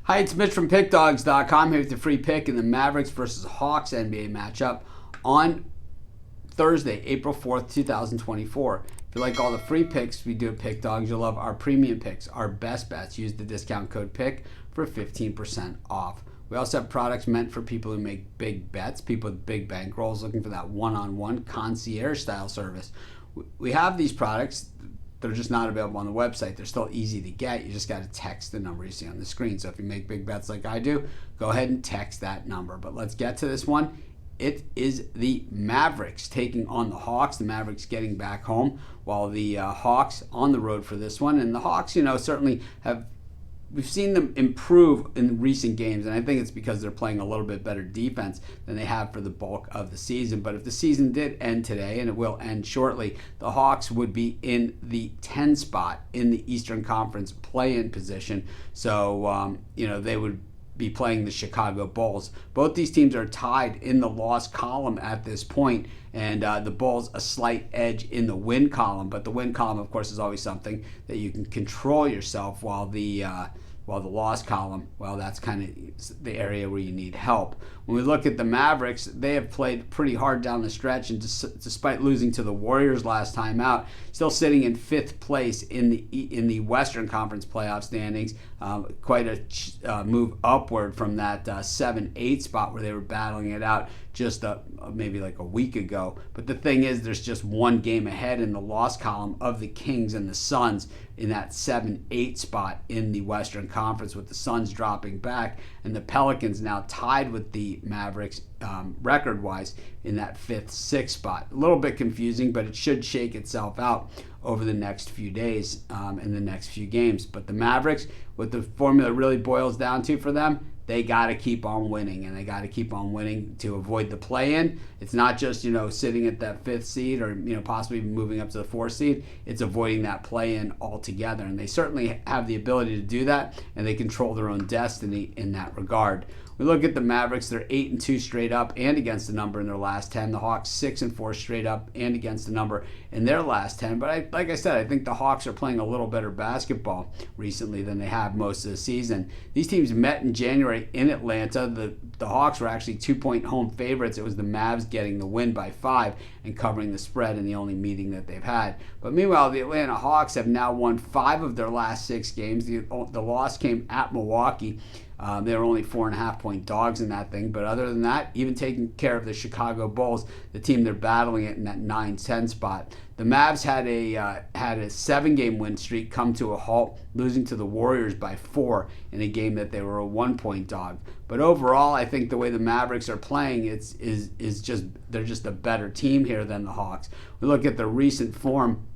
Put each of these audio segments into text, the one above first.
Hi, it's Mitch from Pickdawgz.com here with the free pick in the Mavericks versus Hawks NBA matchup on Thursday, April 4th, 2024. If you like all the free picks we do at Pickdawgz, you'll love our premium picks, our best bets. Use the discount code PICK for 15% off. We also have products meant for people who make big bets, people with big bankrolls looking for that one-on-one concierge style service. We have these products. They're just not available on the website. They're still easy to get. You just got to text the number you see on the screen. So if you make big bets like I do, go ahead and text that number. But let's get to this one. It is the Mavericks taking on the Hawks. The Mavericks getting back home while the Hawks on the road for this one. And the Hawks, certainly we've seen them improve in recent games, and I think it's because they're playing a little bit better defense than they have for the bulk of the season. But if the season did end today, and it will end shortly, the Hawks would be in the 10 spot in the Eastern Conference play-in position. So, they would be playing the Chicago Bulls. Both these teams are tied in the loss column at this point, and the Bulls a slight edge in the win column. But the win column, of course, is always something that you can control yourself, while the loss column, well, that's kind of the area where you need help. When we look at the Mavericks, they have played pretty hard down the stretch, and despite losing to the Warriors last time out, still sitting in 5th place in the Western Conference playoff standings. Quite a move upward from that 7-8 spot where they were battling it out just maybe like a week ago. But the thing is, there's just one game ahead in the loss column of the Kings and the Suns in that 7-8 spot in the Western Conference, with the Suns dropping back and the Pelicans now tied with the Mavericks record-wise in that 5th, 6th spot. A little bit confusing, but it should shake itself out over the next few days in the next few games. But the Mavericks, what the formula really boils down to for them, they got to keep on winning, and they got to keep on winning to avoid the play-in. It's not just, sitting at that 5th seed or, possibly moving up to the 4th seed. It's avoiding that play-in altogether, and they certainly have the ability to do that, and they control their own destiny in that regard. We look at the Mavericks, they're 8-2 straight up and against the number in their last 10. The Hawks 6-4 straight up and against the number in their last 10. But like I said, I think the Hawks are playing a little better basketball recently than they have most of the season. These teams met in January in Atlanta. The Hawks were actually 2-point home favorites. It was the Mavs getting the win by 5 and covering the spread in the only meeting that they've had. But meanwhile, the Atlanta Hawks have now won 5 of their last 6 games. The loss came at Milwaukee. They were only 4.5-point dogs in that thing. But other than that, even taking care of the Chicago Bulls, the team they're battling it in that 9-10 spot. The Mavs had a 7-game win streak come to a halt, losing to the Warriors by 4 in a game that they were a 1-point dog. But overall, I think the way the Mavericks are playing, they're just a better team here than the Hawks. We look at the recent form.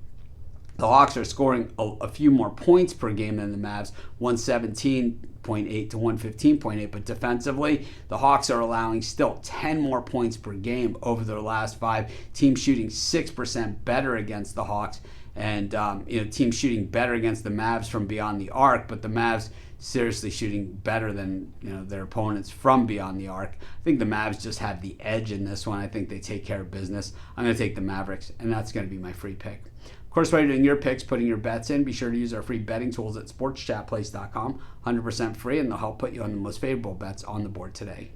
The Hawks are scoring a few more points per game than the Mavs, 117.8 to 115.8. But defensively, the Hawks are allowing still 10 more points per game over their last 5. Team shooting 6% better against the Hawks, and team shooting better against the Mavs from beyond the arc. But the Mavs seriously shooting better than their opponents from beyond the arc. I think the Mavs just have the edge in this one. I think they take care of business. I'm going to take the Mavericks, and that's going to be my free pick. Of course, while you're doing your picks, putting your bets in, be sure to use our free betting tools at sportschatplace.com. 100% free, and they'll help put you on the most favorable bets on the board today.